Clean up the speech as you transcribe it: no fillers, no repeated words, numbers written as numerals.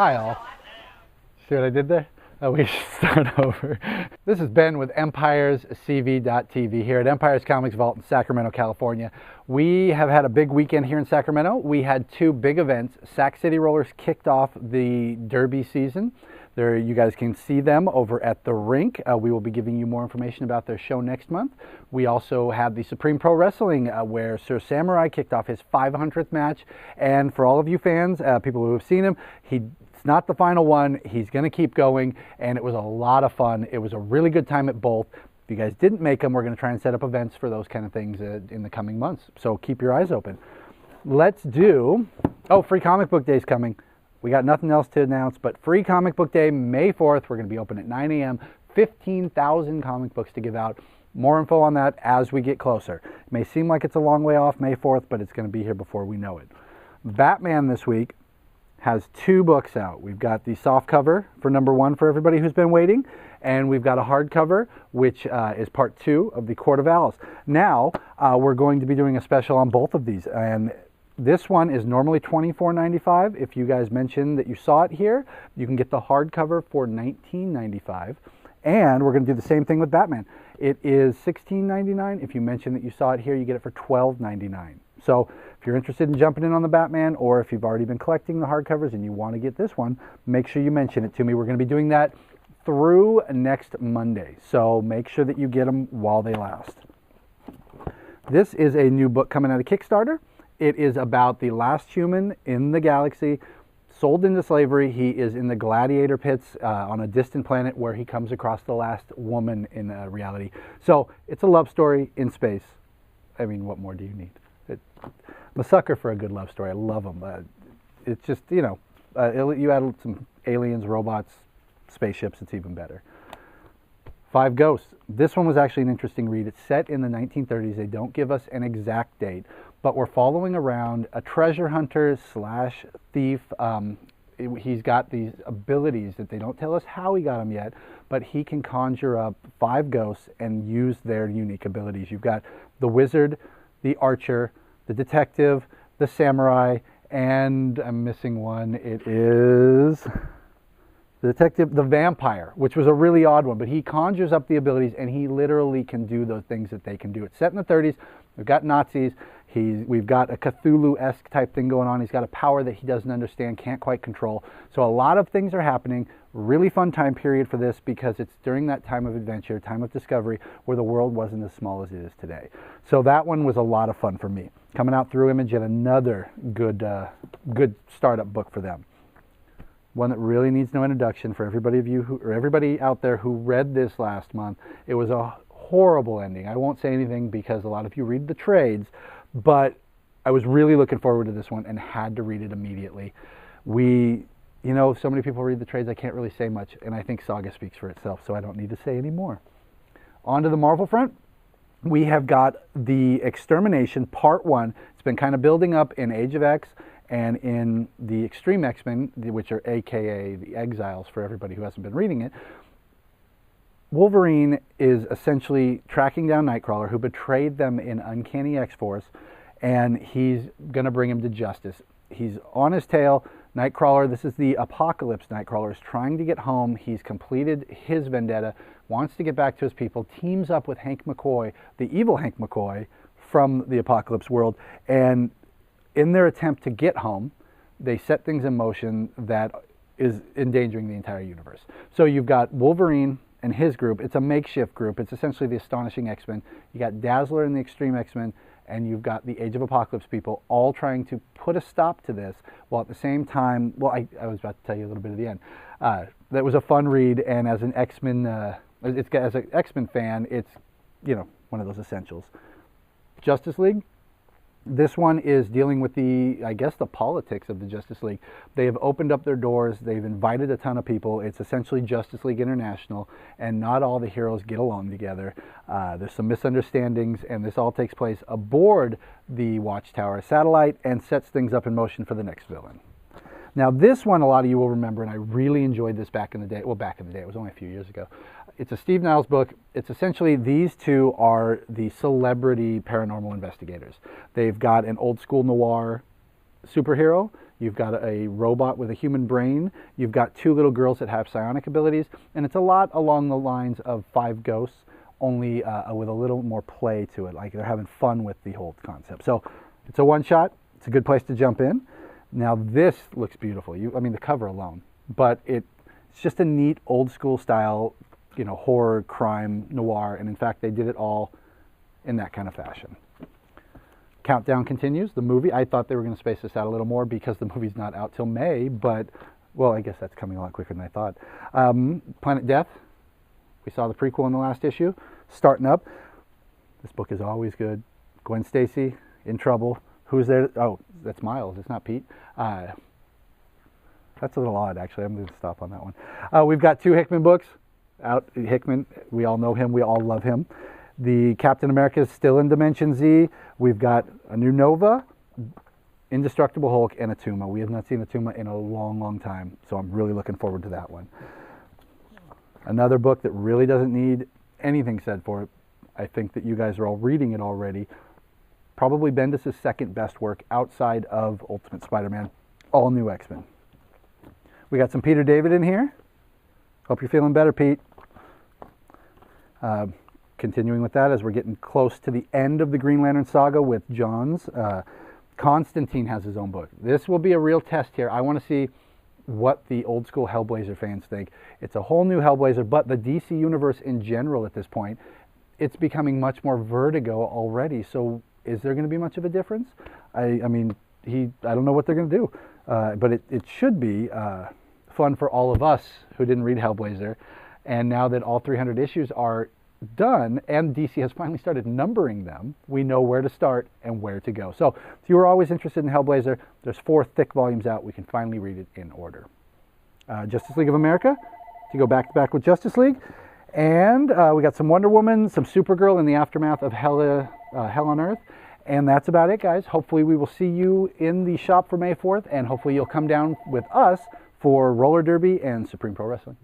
Hi all. See what I did there? Oh, we should start over. This is Ben with EmpiresCV.tv here at Empires Comics Vault in Sacramento, California. We have had a big weekend here in Sacramento. We had two big events. Sac City Rollers kicked off the Derby season. There, you guys can see them over at the rink. We will be giving you more information about their show next month. We also had the Supreme Pro Wrestling where Sir Samurai kicked off his 500th match. And for all of you fans, people who have seen him, it's not the final one. He's going to keep going, and it was a lot of fun. It was a really good time at both. If you guys didn't make them, we're going to try and set up events for those kind of things in the coming months. So keep your eyes open. Let's do, Free Comic Book Day is coming. We got nothing else to announce, but Free Comic Book Day, May 4th. We're going to be open at 9 a.m. 15,000 comic books to give out. More info on that as we get closer. It may seem like it's a long way off, May 4th, but it's going to be here before we know it. Batman this week has two books out. We've got the soft cover for #1 for everybody who's been waiting, and we've got a hardcover, which is part 2 of the Court of Owls. Now, we're going to be doing a special on both of these, and this one is normally $24.95. If you guys mention that you saw it here, you can get the hardcover for $19.95. And we're going to do the same thing with Batman. It is $16.99. If you mention that you saw it here, you get it for $12.99. So if you're interested in jumping in on the Batman, or if you've already been collecting the hardcovers and you want to get this one, make sure you mention it to me. We're going to be doing that through next Monday. So make sure that you get them while they last. This is a new book coming out of Kickstarter. It is about the last human in the galaxy, sold into slavery. He is in the Gladiator pits on a distant planet where he comes across the last woman in reality. So it's a love story in space. I mean, what more do you need? I'm a sucker for a good love story. I love them. It's just, you add some aliens, robots, spaceships, it's even better. 5 Ghosts. This one was actually an interesting read. It's set in the 1930s. They don't give us an exact date, but we're following around a treasure hunter slash thief. He's got these abilities that they don't tell us how he got them yet, but he can conjure up 5 ghosts and use their unique abilities. You've got the wizard, the archer, the detective, the samurai, and I'm missing one. It is the detective, the vampire, which was a really odd one, but he conjures up the abilities and he literally can do those things that they can do. It's set in the 30s. We've got Nazis. We've got a Cthulhu-esque type thing going on. He's got a power that he doesn't understand, can't quite control. So a lot of things are happening. Really fun time period for this because it's during that time of adventure, time of discovery, where the world wasn't as small as it is today. So that one was a lot of fun for me. Coming out through Image, and another good startup book for them. One that really needs no introduction for everybody out there who read this last month. It was a horrible ending. I won't say anything because a lot of you read the trades, but I was really looking forward to this one and had to read it immediately. So many people read the trades, I can't really say much, and I think Saga speaks for itself, so I don't need to say any more. On to the Marvel front. We have got the X-Termination Part 1. It's been kind of building up in Age of X and in the Extreme X-Men, which are AKA the Exiles for everybody who hasn't been reading it. Wolverine is essentially tracking down Nightcrawler, who betrayed them in Uncanny X-Force, and he's going to bring him to justice. He's on his tail. Nightcrawler, this is the Apocalypse Nightcrawler, is trying to get home. He's completed his vendetta, wants to get back to his people, teams up with Hank McCoy, the evil Hank McCoy from the Apocalypse world, and in their attempt to get home, they set things in motion that is endangering the entire universe. So you've got Wolverine and his group. It's a makeshift group. It's essentially the Astonishing X-Men. You got Dazzler and the Extreme X-Men, and you've got the Age of Apocalypse people all trying to put a stop to this, while at the same time, I was about to tell you a little bit at the end. That was a fun read, and as an X-Men, as an X-Men fan, it's one of those essentials. Justice League. This one is dealing with the politics of the Justice League. They have opened up their doors. They've invited a ton of people. It's essentially Justice League International, and not all the heroes get along together. There's some misunderstandings, and this all takes place aboard the Watchtower satellite and sets things up in motion for the next villain. Now this one, a lot of you will remember, and I really enjoyed this back in the day. Well, back in the day, it was only a few years ago. It's a Steve Niles book. It's essentially, these two are the celebrity paranormal investigators. They've got an old school noir superhero. You've got a robot with a human brain. You've got two little girls that have psionic abilities. And it's a lot along the lines of Five Ghosts, only with a little more play to it. Like they're having fun with the whole concept. So it's a one-shot. It's a good place to jump in. Now this looks beautiful. I mean, the cover alone. But it's just a neat old school style, you know, horror, crime, noir. And in fact, they did it all in that kind of fashion. Countdown continues. The movie, I thought they were going to space this out a little more because the movie's not out till May, but, well, I guess that's coming a lot quicker than I thought. Planet Death, we saw the prequel in the last issue, starting up. This book is always good. Gwen Stacy, in trouble. Who's there? Oh, that's Miles. It's not Pete. That's a little odd, actually. I'm going to stop on that one. We've got 2 Hickman books out. Hickman, we all know him. We all love him. The Captain America is still in Dimension Z. We've got a new Nova, Indestructible Hulk, and a Tuma. We have not seen a Tuma in a long, long time, so I'm really looking forward to that one. Another book that really doesn't need anything said for it. I think that you guys are all reading it already. Probably Bendis' second best work outside of Ultimate Spider-Man, All New X-Men. We got some Peter David in here. Hope you're feeling better, Pete. Continuing with that, as we're getting close to the end of the Green Lantern saga with Johns, Constantine has his own book. This will be a real test here. I want to see what the old school Hellblazer fans think. It's a whole new Hellblazer, but the DC universe in general at this point, it's becoming much more Vertigo already. So is there going to be much of a difference? I mean, I don't know what they're going to do, but it should be fun for all of us who didn't read Hellblazer. And now that all 300 issues are done and DC has finally started numbering them, we know where to start and where to go. So if you were always interested in Hellblazer, there's 4 thick volumes out. We can finally read it in order. Justice League of America, to go back to back with Justice League. And we got some Wonder Woman, some Supergirl in the aftermath of Hell on Earth. And that's about it, guys. Hopefully we will see you in the shop for May 4th, and hopefully you'll come down with us for Roller Derby and Supreme Pro Wrestling.